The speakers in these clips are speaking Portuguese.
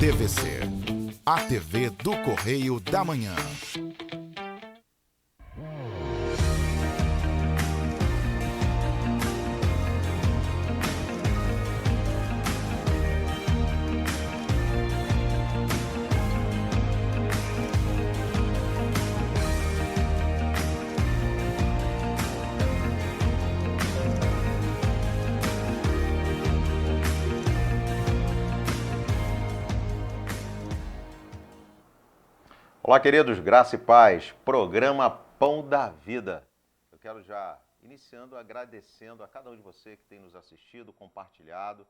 TVC, a TV do Correio da Manhã. Olá, queridos, graça e paz, programa Pão da Vida. Eu quero já, iniciando, agradecendo a cada um de vocês que tem nos assistido, compartilhado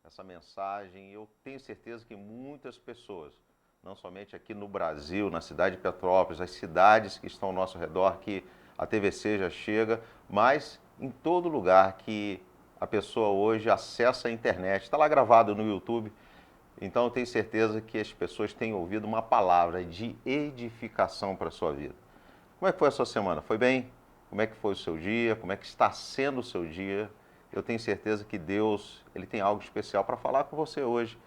essa mensagem. Eu tenho certeza que muitas pessoas, não somente aqui no Brasil, na cidade de Petrópolis, as cidades que estão ao nosso redor, que a TVC já chega, mas em todo lugar que a pessoa hoje acessa a internet, está lá gravado no YouTube. Então eu tenho certeza que as pessoas têm ouvido uma palavra de edificação para a sua vida. Como é que foi a sua semana? Foi bem? Como é que foi o seu dia? Como é que está sendo o seu dia? Eu tenho certeza que Deus, Ele tem algo especial para falar com você hoje.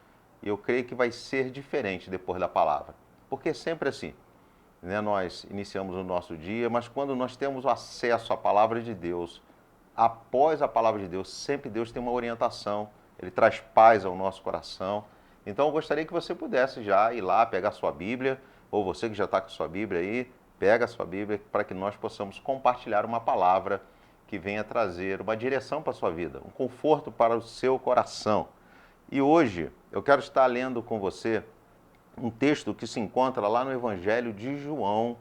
E eu creio que vai ser diferente depois da palavra. Porque é sempre assim, né? Nós iniciamos o nosso dia, mas quando nós temos acesso à palavra de Deus, após a palavra de Deus, sempre Deus tem uma orientação. Ele traz paz ao nosso coração. Então eu gostaria que você pudesse já ir lá, pegar a sua Bíblia, ou você que já está com a sua Bíblia aí, pega a sua Bíblia para que nós possamos compartilhar uma palavra que venha trazer uma direção para a sua vida, um conforto para o seu coração. E hoje eu quero estar lendo com você um texto que se encontra lá no Evangelho de João,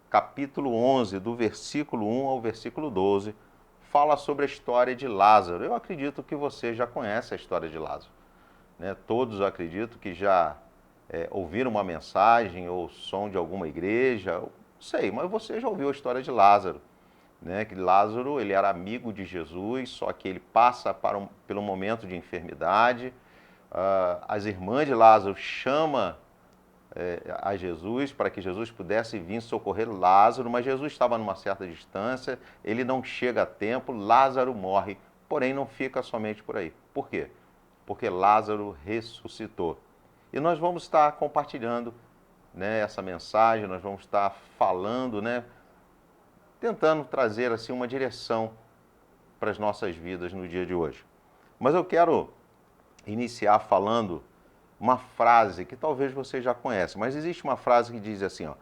capítulo 11, do versículo 1 ao versículo 12, fala sobre a história de Lázaro. Eu acredito que você já conhece a história de Lázaro. Todos, eu acredito, que já ouviram uma mensagem ou som de alguma igreja, não sei, mas você já ouviu a história de Lázaro, né? Que Lázaro, ele era amigo de Jesus, só que ele passa pelo momento de enfermidade. As irmãs de Lázaro chamam a Jesus para que Jesus pudesse vir socorrer Lázaro, mas Jesus estava numa certa distância, ele não chega a tempo, Lázaro morre, porém não fica somente por aí. Por quê? Porque Lázaro ressuscitou. E nós vamos estar compartilhando, né, essa mensagem, nós vamos estar falando, né, tentando trazer assim uma direção para as nossas vidas no dia de hoje. Mas eu quero iniciar falando uma frase que talvez você já conhece, mas existe uma frase que diz assim, ó: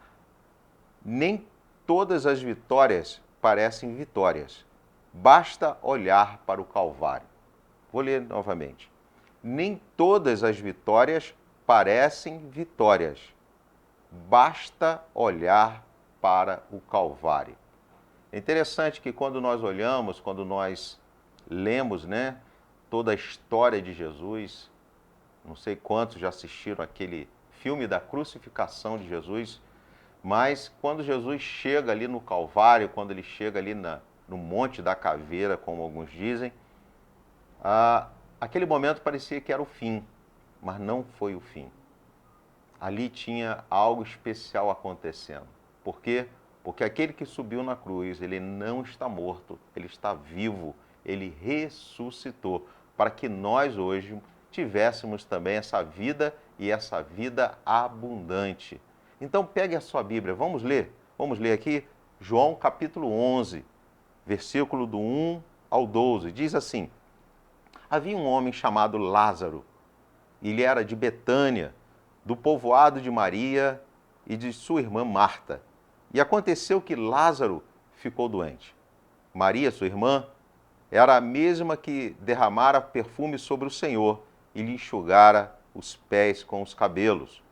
nem todas as vitórias parecem vitórias, basta olhar para o Calvário. Vou ler novamente. Nem todas as vitórias parecem vitórias. Basta olhar para o Calvário. É interessante que quando nós olhamos, quando nós lemos, né, toda a história de Jesus, não sei quantos já assistiram aquele filme da crucificação de Jesus, mas quando Jesus chega ali no Calvário, quando ele chega ali no Monte da Caveira, como alguns dizem, aquele momento parecia que era o fim, mas não foi o fim. Ali tinha algo especial acontecendo. Por quê? Porque aquele que subiu na cruz, ele não está morto, ele está vivo, ele ressuscitou, para que nós hoje tivéssemos também essa vida e essa vida abundante. Então pegue a sua Bíblia, vamos ler aqui João capítulo 11, versículo do 1 ao 12, diz assim: havia um homem chamado Lázaro, ele era de Betânia, do povoado de Maria e de sua irmã Marta. E aconteceu que Lázaro ficou doente. Maria, sua irmã, era a mesma que derramara perfume sobre o Senhor e lhe enxugara os pés com os cabelos.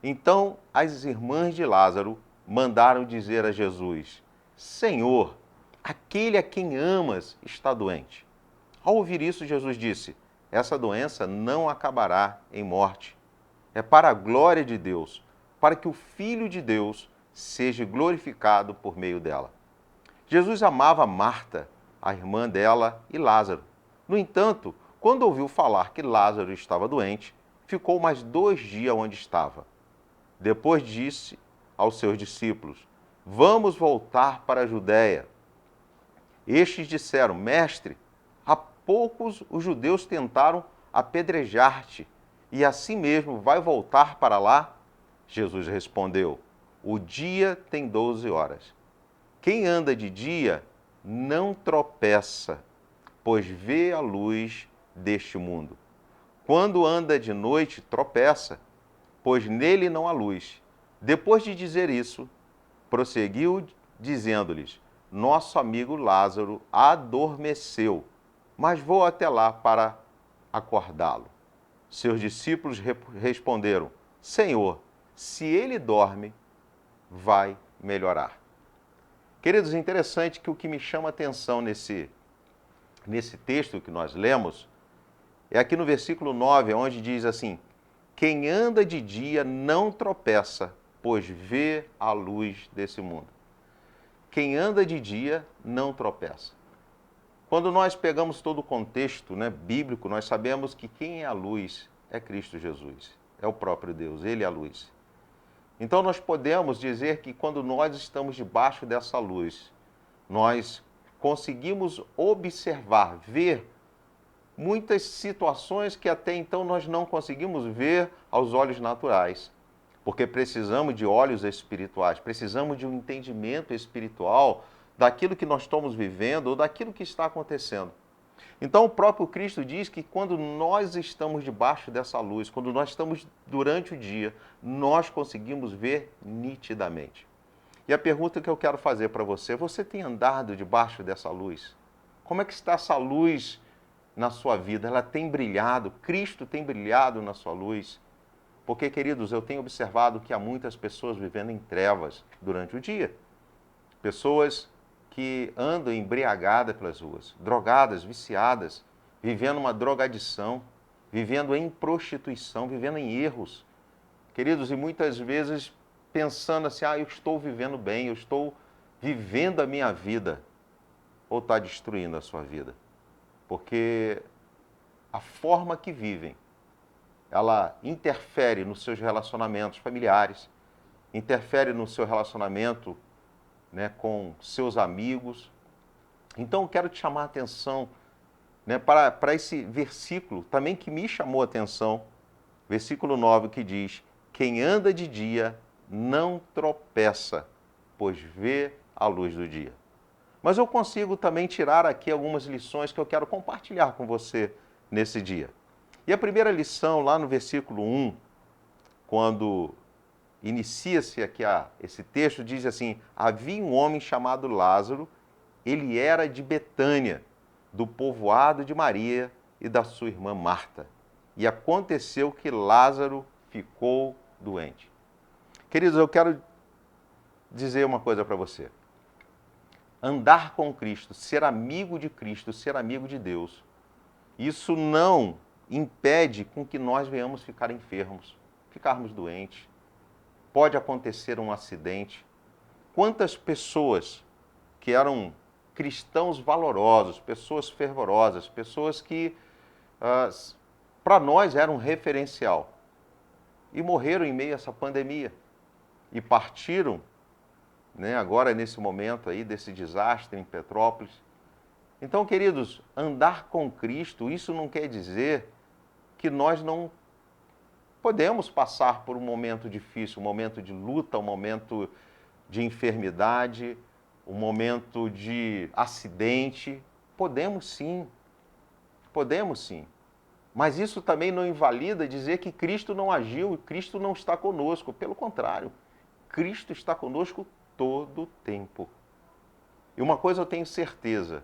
Então as irmãs de Lázaro mandaram dizer a Jesus: Senhor, aquele a quem amas está doente. Ao ouvir isso, Jesus disse: essa doença não acabará em morte. É para a glória de Deus, para que o Filho de Deus seja glorificado por meio dela. Jesus amava Marta, a irmã dela, e Lázaro. No entanto, quando ouviu falar que Lázaro estava doente, ficou mais 2 dias onde estava. Depois disse aos seus discípulos: vamos voltar para a Judéia. Estes disseram: Mestre, há poucos os judeus tentaram apedrejar-te, e assim mesmo vai voltar para lá? Jesus respondeu: o dia tem 12 horas. Quem anda de dia não tropeça, pois vê a luz deste mundo. Quando anda de noite, tropeça, pois nele não há luz. Depois de dizer isso, prosseguiu dizendo-lhes: nosso amigo Lázaro adormeceu, mas vou até lá para acordá-lo. Seus discípulos responderam: Senhor, se ele dorme, vai melhorar. Queridos, é interessante que o que me chama a atenção nesse texto que nós lemos é aqui no versículo 9, onde diz assim: quem anda de dia não tropeça, pois vê a luz desse mundo. Quem anda de dia não tropeça. Quando nós pegamos todo o contexto, bíblico, nós sabemos que quem é a luz é Cristo Jesus, é o próprio Deus, Ele é a luz. Então nós podemos dizer que quando nós estamos debaixo dessa luz, nós conseguimos observar, ver muitas situações que até então nós não conseguimos ver aos olhos naturais, porque precisamos de olhos espirituais, precisamos de um entendimento espiritual daquilo que nós estamos vivendo ou daquilo que está acontecendo. Então o próprio Cristo diz que quando nós estamos debaixo dessa luz, quando nós estamos durante o dia, nós conseguimos ver nitidamente. E a pergunta que eu quero fazer para você: você tem andado debaixo dessa luz? Como é que está essa luz na sua vida? Ela tem brilhado? Cristo tem brilhado na sua luz? Porque, queridos, eu tenho observado que há muitas pessoas vivendo em trevas durante o dia. Pessoas que andam embriagadas pelas ruas, drogadas, viciadas, vivendo uma drogadição, vivendo em prostituição, vivendo em erros. Queridos, e muitas vezes pensando assim: eu estou vivendo bem, eu estou vivendo a minha vida, ou está destruindo a sua vida. Porque a forma que vivem, ela interfere nos seus relacionamentos familiares, interfere no seu relacionamento com seus amigos. Então eu quero te chamar a atenção para esse versículo também que me chamou a atenção, versículo 9, que diz: quem anda de dia não tropeça, pois vê a luz do dia. Mas eu consigo também tirar aqui algumas lições que eu quero compartilhar com você nesse dia. E a primeira lição, lá no versículo 1, quando inicia-se aqui esse texto, diz assim: havia um homem chamado Lázaro, ele era de Betânia, do povoado de Maria e da sua irmã Marta. E aconteceu que Lázaro ficou doente. Queridos, eu quero dizer uma coisa para você. Andar com Cristo, ser amigo de Cristo, ser amigo de Deus, isso não impede com que nós venhamos ficar enfermos, ficarmos doentes. Pode acontecer um acidente. Quantas pessoas que eram cristãos valorosos, pessoas fervorosas, pessoas que para nós eram um referencial, e morreram em meio a essa pandemia e partiram, agora nesse momento aí desse desastre em Petrópolis. Então, queridos, andar com Cristo, isso não quer dizer que nós não podemos passar por um momento difícil, um momento de luta, um momento de enfermidade, um momento de acidente. Podemos sim, podemos sim. Mas isso também não invalida dizer que Cristo não agiu e Cristo não está conosco. Pelo contrário, Cristo está conosco todo o tempo. E uma coisa eu tenho certeza,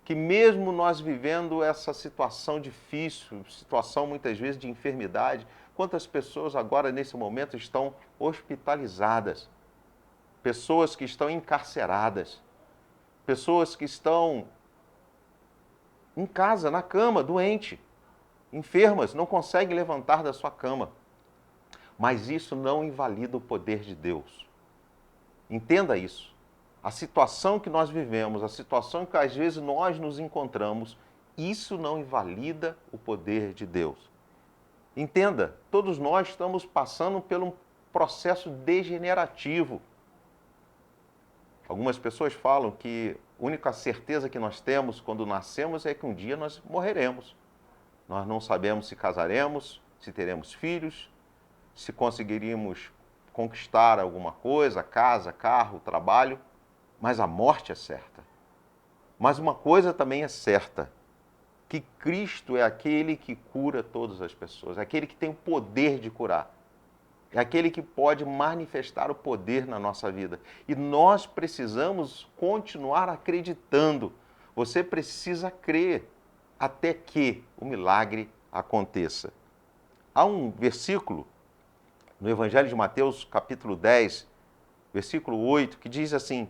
que mesmo nós vivendo essa situação difícil, situação muitas vezes de enfermidade, quantas pessoas agora nesse momento estão hospitalizadas, pessoas que estão encarceradas, pessoas que estão em casa, na cama, doente, enfermas, não conseguem levantar da sua cama. Mas isso não invalida o poder de Deus. Entenda isso. A situação que nós vivemos, a situação que às vezes nós nos encontramos, isso não invalida o poder de Deus. Entenda, todos nós estamos passando por um processo degenerativo. Algumas pessoas falam que a única certeza que nós temos quando nascemos é que um dia nós morreremos. Nós não sabemos se casaremos, se teremos filhos, se conseguiríamos conquistar alguma coisa, casa, carro, trabalho, mas a morte é certa. Mas uma coisa também é certa, que Cristo é aquele que cura todas as pessoas, é aquele que tem o poder de curar. É aquele que pode manifestar o poder na nossa vida. E nós precisamos continuar acreditando. Você precisa crer até que o milagre aconteça. Há um versículo no Evangelho de Mateus, capítulo 10, versículo 8, que diz assim: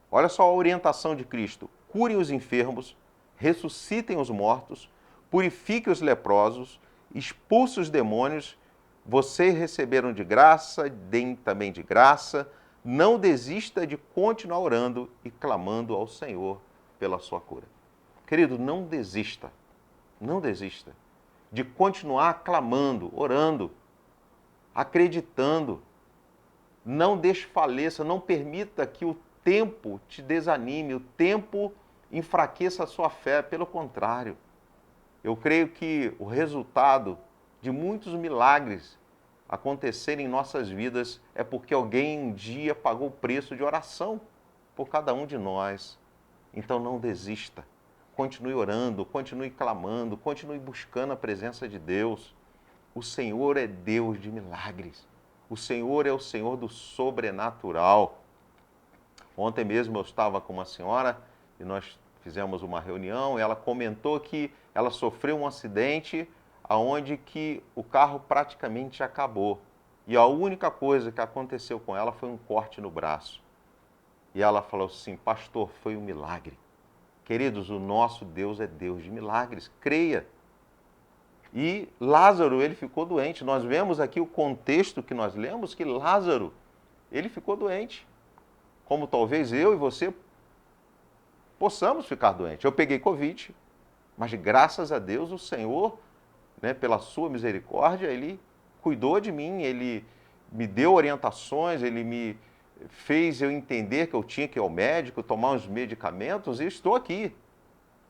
olha só a orientação de Cristo: curem os enfermos, ressuscitem os mortos, purifiquem os leprosos, expulsem os demônios. Vocês receberam de graça, deem também de graça. Não desista de continuar orando e clamando ao Senhor pela sua cura. Querido, não desista de continuar clamando, orando, acreditando. Não desfaleça, não permita que o tempo te desanime, o tempo enfraqueça a sua fé. Pelo contrário, eu creio que o resultado de muitos milagres acontecerem em nossas vidas é porque alguém um dia pagou o preço de oração por cada um de nós. Então não desista. Continue orando, continue clamando, continue buscando a presença de Deus. O Senhor é Deus de milagres. O Senhor é o Senhor do sobrenatural. Ontem mesmo eu estava com uma senhora e nós fizemos uma reunião e ela comentou que ela sofreu um acidente onde que o carro praticamente acabou. E a única coisa que aconteceu com ela foi um corte no braço. E ela falou assim: pastor, foi um milagre. Queridos, o nosso Deus é Deus de milagres, creia. E Lázaro, ele ficou doente. Nós vemos aqui o contexto que nós lemos, que Lázaro, ele ficou doente. Como talvez eu e você possamos ficar doentes. Eu peguei Covid, mas graças a Deus o Senhor, pela sua misericórdia, Ele cuidou de mim, Ele me deu orientações, Ele me fez eu entender que eu tinha que ir ao médico, tomar uns medicamentos e estou aqui.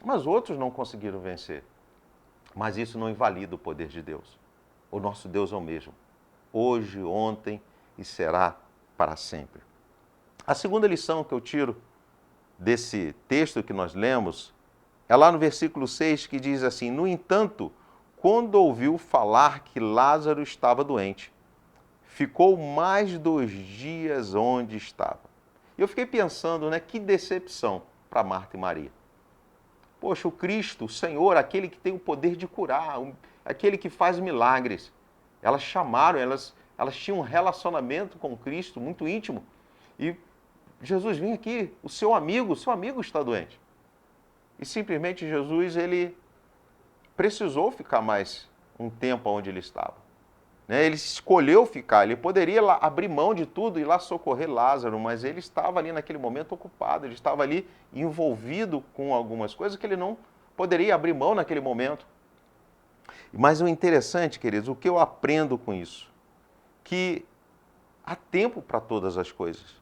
Mas outros não conseguiram vencer. Mas isso não invalida o poder de Deus. O nosso Deus é o mesmo, hoje, ontem e será para sempre. A segunda lição que eu tiro desse texto que nós lemos é lá no versículo 6, que diz assim: no entanto, quando ouviu falar que Lázaro estava doente, ficou mais 2 dias onde estava. E eu fiquei pensando, que decepção para Marta e Maria. Poxa, o Cristo, o Senhor, aquele que tem o poder de curar, aquele que faz milagres. Elas chamaram, elas tinham um relacionamento com Cristo muito íntimo. E Jesus, vem aqui, o seu amigo está doente. E simplesmente Jesus, ele precisou ficar mais um tempo onde ele estava. Ele escolheu ficar, ele poderia lá abrir mão de tudo e ir lá socorrer Lázaro, mas ele estava ali naquele momento ocupado, ele estava ali envolvido com algumas coisas que ele não poderia abrir mão naquele momento. Mas o interessante, queridos, o que eu aprendo com isso? Que há tempo para todas as coisas.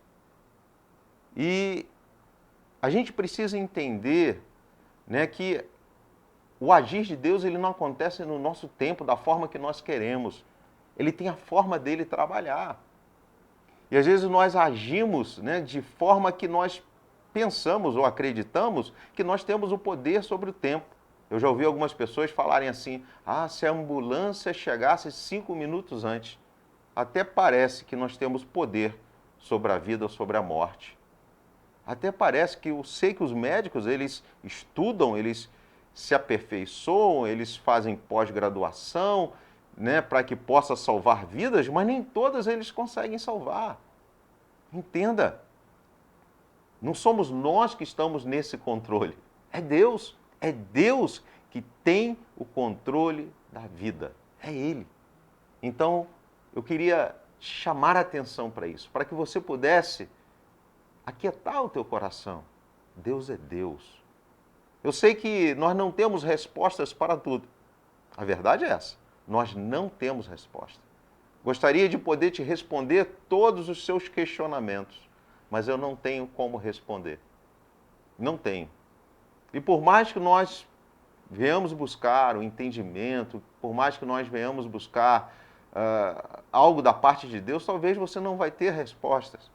E a gente precisa entender, que o agir de Deus ele não acontece no nosso tempo, da forma que nós queremos. Ele tem a forma dele trabalhar. E às vezes nós agimos de forma que nós pensamos ou acreditamos que nós temos o poder sobre o tempo. Eu já ouvi algumas pessoas falarem assim: se a ambulância chegasse 5 minutos antes, até parece que nós temos poder sobre a vida ou sobre a morte. Até parece que eu sei que os médicos, eles estudam, eles se aperfeiçoam, eles fazem pós-graduação, para que possa salvar vidas, mas nem todas eles conseguem salvar. Entenda, não somos nós que estamos nesse controle, é Deus que tem o controle da vida, é Ele. Então, eu queria chamar a atenção para isso, para que você pudesse aquietar o teu coração. Deus é Deus. Eu sei que nós não temos respostas para tudo, a verdade é essa. Nós não temos resposta. Gostaria de poder te responder todos os seus questionamentos, mas eu não tenho como responder. Não tenho. E por mais que nós venhamos buscar o entendimento, por mais que nós venhamos buscar algo da parte de Deus, talvez você não vai ter respostas.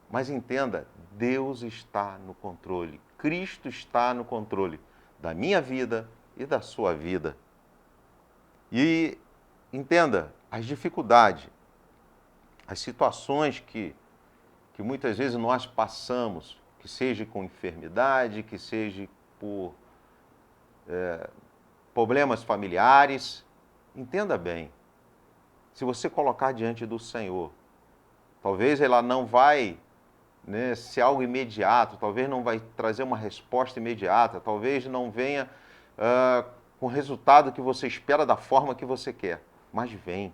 Mas entenda, Deus está no controle. Cristo está no controle da minha vida e da sua vida. E entenda, as dificuldades, as situações que muitas vezes nós passamos, que seja com enfermidade, que seja por problemas familiares, entenda bem, se você colocar diante do Senhor, talvez ela não vai ser algo imediato, talvez não vai trazer uma resposta imediata, talvez não venha com o resultado que você espera da forma que você quer, mas vem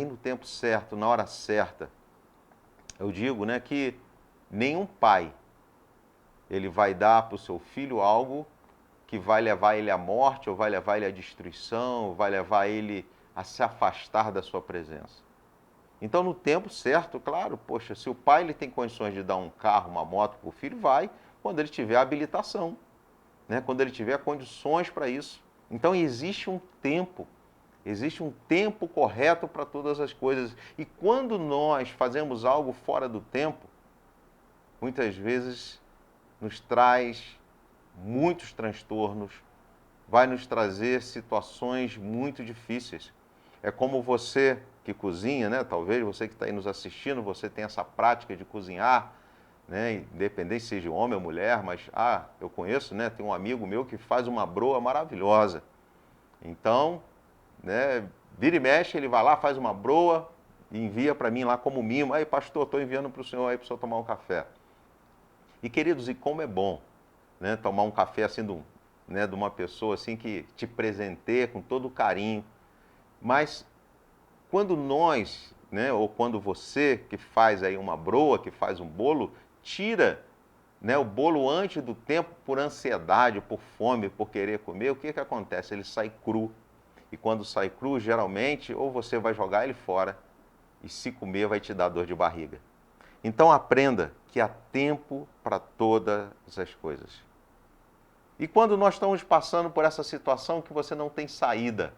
no tempo certo, na hora certa. Eu digo que nenhum pai ele vai dar para o seu filho algo que vai levar ele à morte, ou vai levar ele à destruição, ou vai levar ele a se afastar da sua presença. Então, no tempo certo, claro, poxa, se o pai ele tem condições de dar um carro, uma moto para o filho, vai quando ele tiver habilitação, quando ele tiver condições para isso. Então, existe um tempo correto para todas as coisas. E quando nós fazemos algo fora do tempo, muitas vezes nos traz muitos transtornos, vai nos trazer situações muito difíceis. É como você que cozinha, talvez você que está aí nos assistindo, você tem essa prática de cozinhar, independente se seja homem ou mulher, mas eu conheço, tem um amigo meu que faz uma broa maravilhosa. Então, vira e mexe, ele vai lá, faz uma broa e envia para mim lá como mimo. Aí, pastor, estou enviando para o senhor aí para o senhor tomar um café. E, queridos, e como é bom tomar um café assim de uma pessoa assim que te presenteia com todo o carinho. Mas quando nós, ou quando você que faz aí uma broa, que faz um bolo, tira o bolo antes do tempo por ansiedade, por fome, por querer comer, o que acontece? Ele sai cru. E quando sai cru, geralmente, ou você vai jogar ele fora, e se comer vai te dar dor de barriga. Então aprenda que há tempo para todas as coisas. E quando nós estamos passando por essa situação que você não tem saída,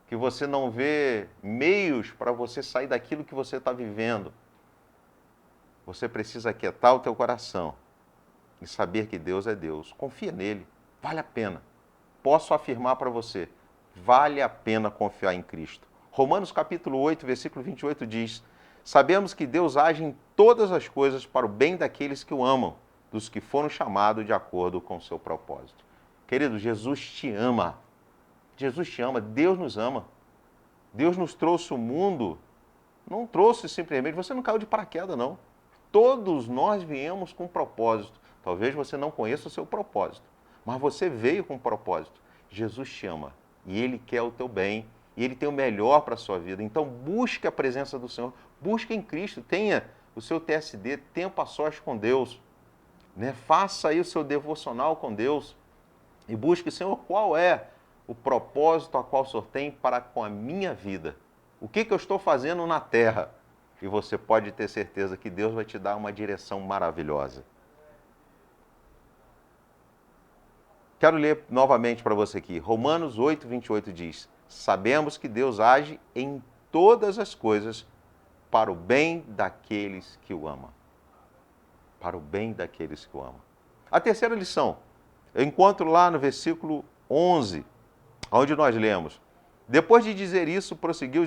que você não vê meios para você sair daquilo que você está vivendo, você precisa aquietar o teu coração e saber que Deus é Deus. Confia nele, vale a pena. Posso afirmar para você, vale a pena confiar em Cristo. Romanos capítulo 8, versículo 28 diz: sabemos que Deus age em todas as coisas para o bem daqueles que o amam, dos que foram chamados de acordo com o seu propósito. Querido, Jesus te ama. Jesus te ama, Deus nos ama. Deus nos trouxe o mundo, não trouxe simplesmente, você não caiu de paraquedas, não. Todos nós viemos com propósito. Talvez você não conheça o seu propósito, mas você veio com propósito. Jesus te ama e Ele quer o teu bem e Ele tem o melhor para a sua vida. Então busque a presença do Senhor, busque em Cristo, tenha o seu TSD, tempo a sós com Deus. Faça aí o seu devocional com Deus e busque, Senhor, qual é o propósito a qual o Senhor tem para com a minha vida. O que eu estou fazendo na terra? E você pode ter certeza que Deus vai te dar uma direção maravilhosa. Quero ler novamente para você aqui. Romanos 8, 28 diz: sabemos que Deus age em todas as coisas para o bem daqueles que o amam. Para o bem daqueles que o amam. A terceira lição, eu encontro lá no versículo 11, onde nós lemos: depois de dizer isso, prosseguiu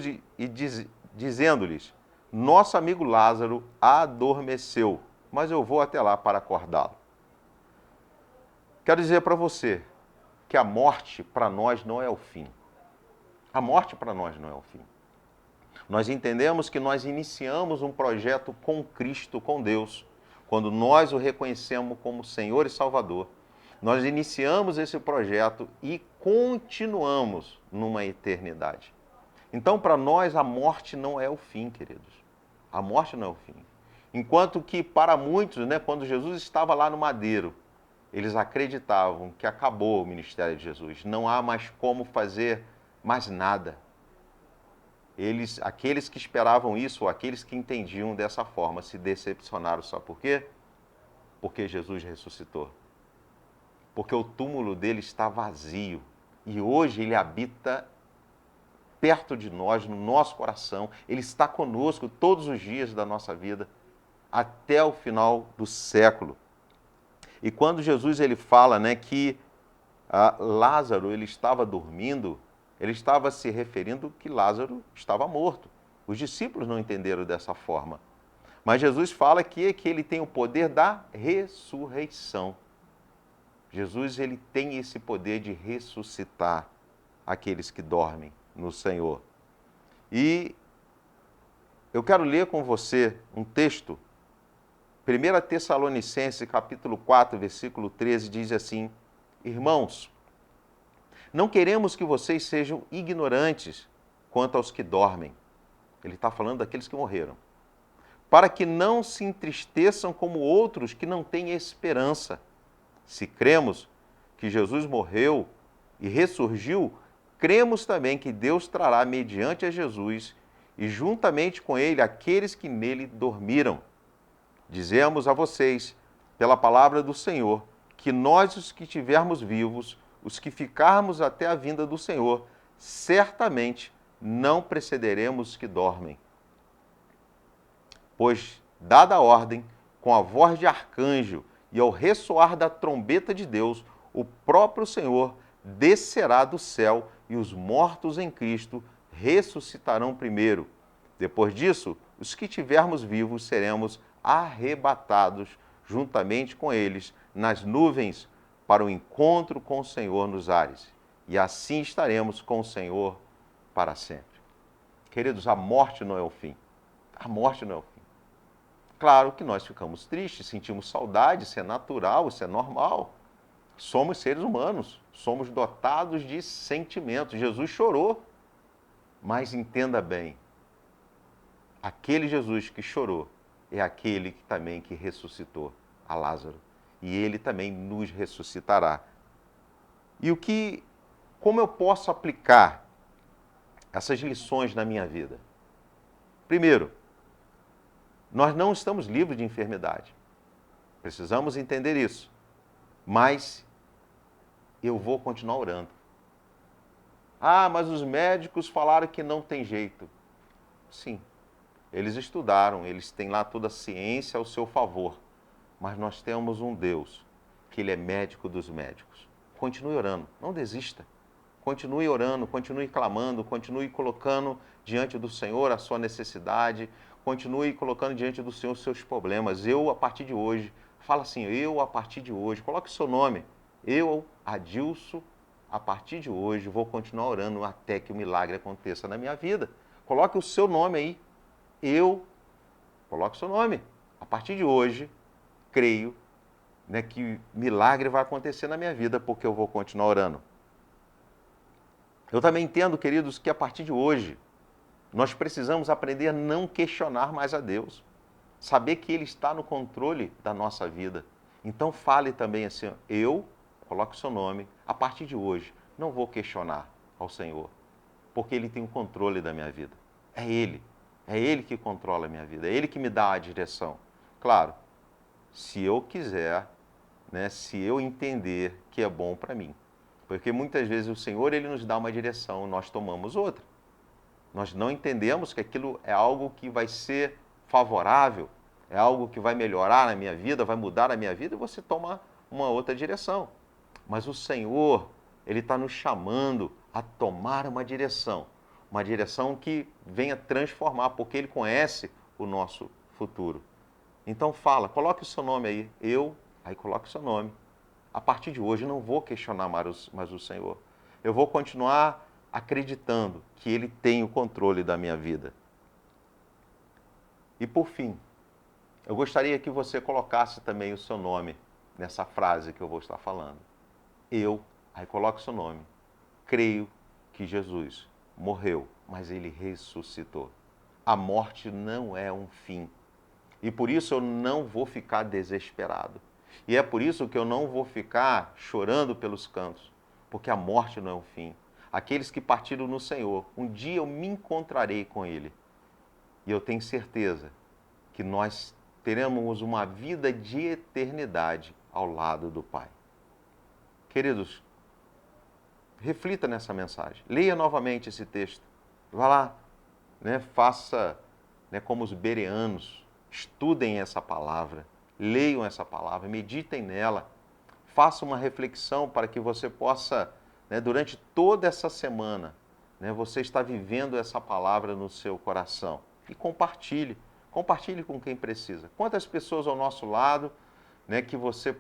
dizendo-lhes: nosso amigo Lázaro adormeceu, mas eu vou até lá para acordá-lo. Quero dizer para você que a morte para nós não é o fim. A morte para nós não é o fim. Nós entendemos que nós iniciamos um projeto com Cristo, com Deus, quando nós o reconhecemos como Senhor e Salvador. Nós iniciamos esse projeto e continuamos numa eternidade. Então, para nós, a morte não é o fim, queridos. A morte não é o fim. Enquanto que, para muitos, quando Jesus estava lá no madeiro, eles acreditavam que acabou o ministério de Jesus. Não há mais como fazer mais nada. Aqueles que esperavam isso, ou aqueles que entendiam dessa forma, se decepcionaram. Sabe por quê? Porque Jesus ressuscitou. porque o túmulo dele está vazio e hoje ele habita perto de nós, no nosso coração. Ele está conosco todos os dias da nossa vida, até o final do século. E quando Jesus ele fala, né, que Lázaro ele estava dormindo, ele estava se referindo que Lázaro estava morto. Os discípulos não entenderam dessa forma. Mas Jesus fala que ele tem o poder da ressurreição. Jesus ele tem esse poder de ressuscitar aqueles que dormem no Senhor. E eu quero ler com você um texto, 1 Tessalonicenses, capítulo 4, versículo 13, diz assim: Irmãos, não queremos que vocês sejam ignorantes quanto aos que dormem. Ele está falando daqueles que morreram. Para que não se entristeçam como outros que não têm esperança. Se cremos que Jesus morreu e ressurgiu, cremos também que Deus trará mediante a Jesus e juntamente com ele aqueles que nele dormiram. Dizemos a vocês, pela palavra do Senhor, que nós, os que estivermos vivos, os que ficarmos até a vinda do Senhor, certamente não precederemos os que dormem. Pois, dada a ordem, com a voz de arcanjo e ao ressoar da trombeta de Deus, o próprio Senhor descerá do céu e os mortos em Cristo ressuscitarão primeiro. Depois disso, os que tivermos vivos seremos arrebatados juntamente com eles nas nuvens para o encontro com o Senhor nos ares. E assim estaremos com o Senhor para sempre. Queridos, a morte não é o fim. A morte não é o fim. Claro que nós ficamos tristes, sentimos saudade, isso é natural, isso é normal. Somos seres humanos, somos dotados de sentimentos. Jesus chorou, mas entenda bem, aquele Jesus que chorou é aquele que também que ressuscitou a Lázaro. E ele também nos ressuscitará. E como eu posso aplicar essas lições na minha vida? Primeiro, nós não estamos livres de enfermidade. Precisamos entender isso. Mas eu vou continuar orando. Mas os médicos falaram que não tem jeito. Sim, eles estudaram, eles têm lá toda a ciência ao seu favor. Mas nós temos um Deus, que Ele é médico dos médicos. Continue orando, não desista. Continue orando, continue clamando, continue colocando diante do Senhor a sua necessidade, continue colocando diante do Senhor os seus problemas. Eu, a partir de hoje, fala assim, eu, a partir de hoje, coloque o seu nome. Eu, Adilson, a partir de hoje, vou continuar orando até que o milagre aconteça na minha vida. Coloque o seu nome aí. Coloque o seu nome. A partir de hoje, creio, né, que milagre vai acontecer na minha vida, porque eu vou continuar orando. Eu também entendo, queridos, que a partir de hoje, nós precisamos aprender a não questionar mais a Deus. Saber que Ele está no controle da nossa vida. Então fale também assim, coloque o seu nome, a partir de hoje, não vou questionar ao Senhor, porque Ele tem o controle da minha vida. É Ele que controla a minha vida, é Ele que me dá a direção. Claro, se eu quiser, né, se eu entender que é bom para mim. Porque muitas vezes o Senhor Ele nos dá uma direção, nós tomamos outra. Nós não entendemos que aquilo é algo que vai ser favorável, é algo que vai melhorar na minha vida, vai mudar a minha vida, e você toma uma outra direção. Mas o Senhor, Ele está nos chamando a tomar uma direção que venha transformar, porque Ele conhece o nosso futuro. Então fala, coloque o seu nome aí, aí coloque o seu nome. A partir de hoje eu não vou questionar mais o Senhor. Eu vou continuar acreditando que Ele tem o controle da minha vida. E por fim, eu gostaria que você colocasse também o seu nome nessa frase que eu vou estar falando. Aí coloque o seu nome, creio que Jesus morreu, mas Ele ressuscitou. A morte não é um fim. E por isso eu não vou ficar desesperado. E é por isso que eu não vou ficar chorando pelos cantos, porque a morte não é um fim. Aqueles que partiram no Senhor, um dia eu me encontrarei com Ele. E eu tenho certeza que nós teremos uma vida de eternidade ao lado do Pai. Queridos, reflita nessa mensagem. Leia novamente esse texto. Vá lá, né? Faça, né, como os bereanos. Estudem essa palavra. Leiam essa palavra. Meditem nela. Faça uma reflexão para que você possa, né, durante toda essa semana, né, você está vivendo essa palavra no seu coração. E compartilhe. Compartilhe com quem precisa. Quantas pessoas ao nosso lado, né, que você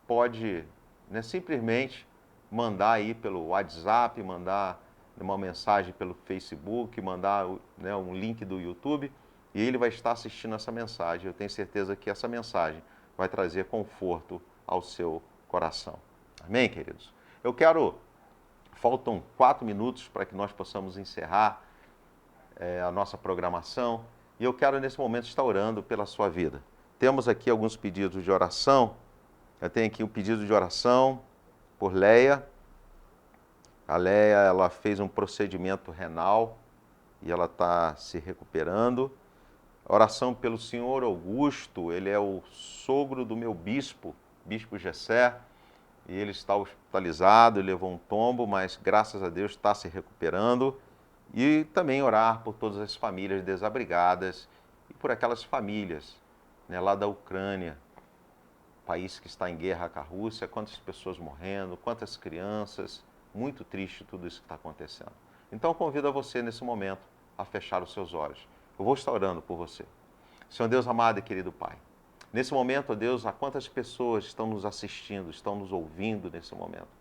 pode, né, simplesmente mandar aí pelo WhatsApp, mandar uma mensagem pelo Facebook, mandar, né, um link do YouTube, e ele vai estar assistindo essa mensagem. Eu tenho certeza que essa mensagem vai trazer conforto ao seu coração. Amém, queridos? Faltam 4 minutos para que nós possamos encerrar a nossa programação, e eu quero nesse momento estar orando pela sua vida. Temos aqui alguns pedidos de oração. Eu tenho aqui um pedido de oração por Leia. A Leia, ela fez um procedimento renal e ela está se recuperando. Oração pelo senhor Augusto, ele é o sogro do meu bispo, Bispo Gessé, e ele está hospitalizado, levou um tombo, mas graças a Deus está se recuperando. E também orar por todas as famílias desabrigadas e por aquelas famílias, né, lá da Ucrânia, país que está em guerra com a Rússia, quantas pessoas morrendo, quantas crianças, muito triste tudo isso que está acontecendo. Então eu convido a você nesse momento a fechar os seus olhos. Eu vou estar orando por você. Senhor Deus amado e querido Pai, nesse momento, ó Deus, há quantas pessoas estão nos assistindo, estão nos ouvindo nesse momento.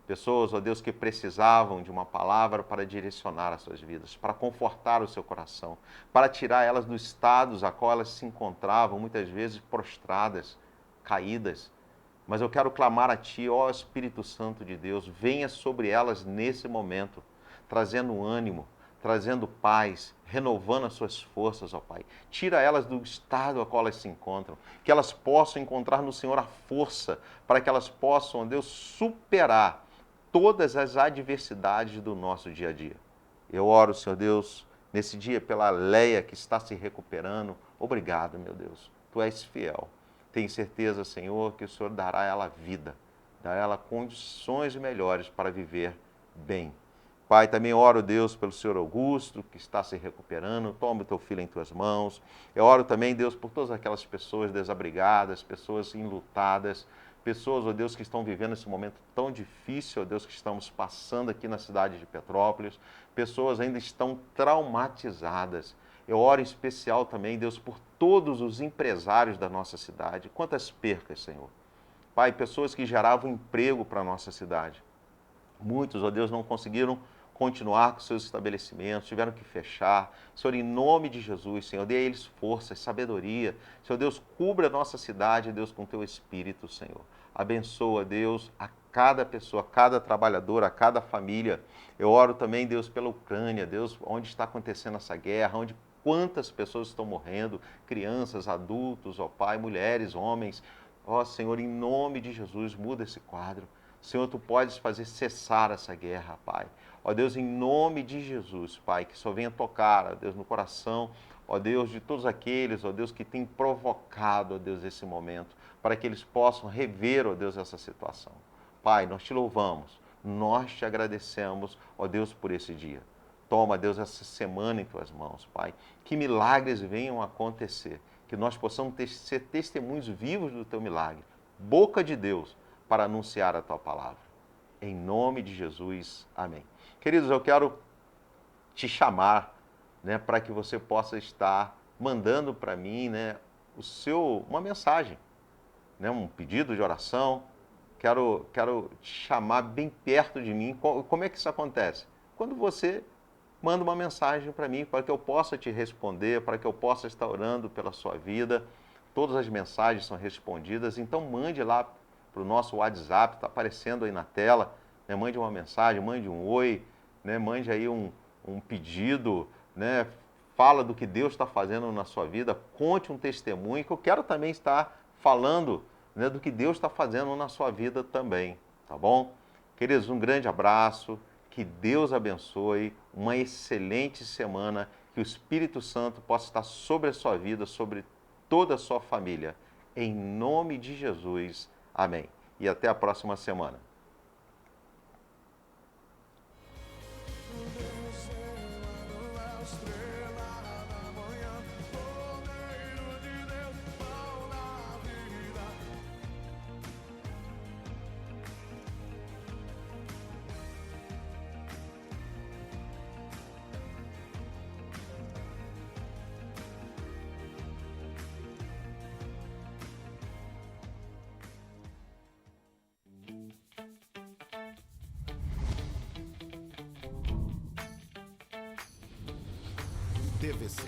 Pessoas, ó Deus, que precisavam de uma palavra para direcionar as suas vidas, para confortar o seu coração, para tirar elas dos estados a qual elas se encontravam, muitas vezes prostradas, caídas. Mas eu quero clamar a Ti, ó Espírito Santo de Deus, venha sobre elas nesse momento, trazendo ânimo, trazendo paz, renovando as suas forças, ó Pai. Tira elas do estado a qual elas se encontram, que elas possam encontrar no Senhor a força para que elas possam, ó Deus, superar todas as adversidades do nosso dia a dia. Eu oro, Senhor Deus, nesse dia pela Leia que está se recuperando. Obrigado, meu Deus. Tu és fiel. Tenho certeza, Senhor, que o Senhor dará a ela vida, dará a ela condições melhores para viver bem. Pai, também oro, Deus, pelo Senhor Augusto, que está se recuperando. Toma o teu filho em tuas mãos. Eu oro também, Deus, por todas aquelas pessoas desabrigadas, pessoas enlutadas, pessoas, ó Deus, que estão vivendo esse momento tão difícil, ó Deus, que estamos passando aqui na cidade de Petrópolis. Pessoas ainda estão traumatizadas. Eu oro em especial também, Deus, por todos os empresários da nossa cidade. Quantas percas, Senhor. Pai, pessoas que geravam emprego para a nossa cidade. Muitos, ó Deus, não conseguiram continuar com seus estabelecimentos, tiveram que fechar. Senhor, em nome de Jesus, Senhor, dê a eles força, sabedoria. Senhor Deus, cubra a nossa cidade, Deus, com teu Espírito, Senhor. Abençoa, Deus, a cada pessoa, a cada trabalhador, a cada família. Eu oro também, Deus, pela Ucrânia, Deus, onde está acontecendo essa guerra, onde quantas pessoas estão morrendo, crianças, adultos, ó Pai, mulheres, homens. Ó Senhor, em nome de Jesus, muda esse quadro. Senhor, Tu podes fazer cessar essa guerra, Pai. Ó Deus, em nome de Jesus, Pai, que só venha tocar, ó Deus, no coração, ó Deus, de todos aqueles, ó Deus, que têm provocado, ó Deus, esse momento, para que eles possam rever, ó Deus, essa situação. Pai, nós Te louvamos, nós Te agradecemos, ó Deus, por esse dia. Toma, Deus, essa semana em Tuas mãos, Pai. Que milagres venham a acontecer, que nós possamos ser testemunhos vivos do Teu milagre, boca de Deus, para anunciar a Tua palavra. Em nome de Jesus, amém. Queridos, eu quero te chamar, né, para que você possa estar mandando para mim, né, uma mensagem, né, um pedido de oração. Quero te chamar bem perto de mim. Como é que isso acontece? Quando você manda uma mensagem para mim, para que eu possa te responder, para que eu possa estar orando pela sua vida. Todas as mensagens são respondidas, então mande lá para o nosso WhatsApp, está aparecendo aí na tela, né? Mande uma mensagem, mande um oi, né? Mande aí um pedido, né? Fala do que Deus está fazendo na sua vida, conte um testemunho, que eu quero também estar falando, né, do que Deus está fazendo na sua vida também, tá bom? Queridos, um grande abraço, que Deus abençoe, uma excelente semana, que o Espírito Santo possa estar sobre a sua vida, sobre toda a sua família. Em nome de Jesus, amém. E até a próxima semana. TVC,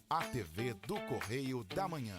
a TV do Correio da Manhã.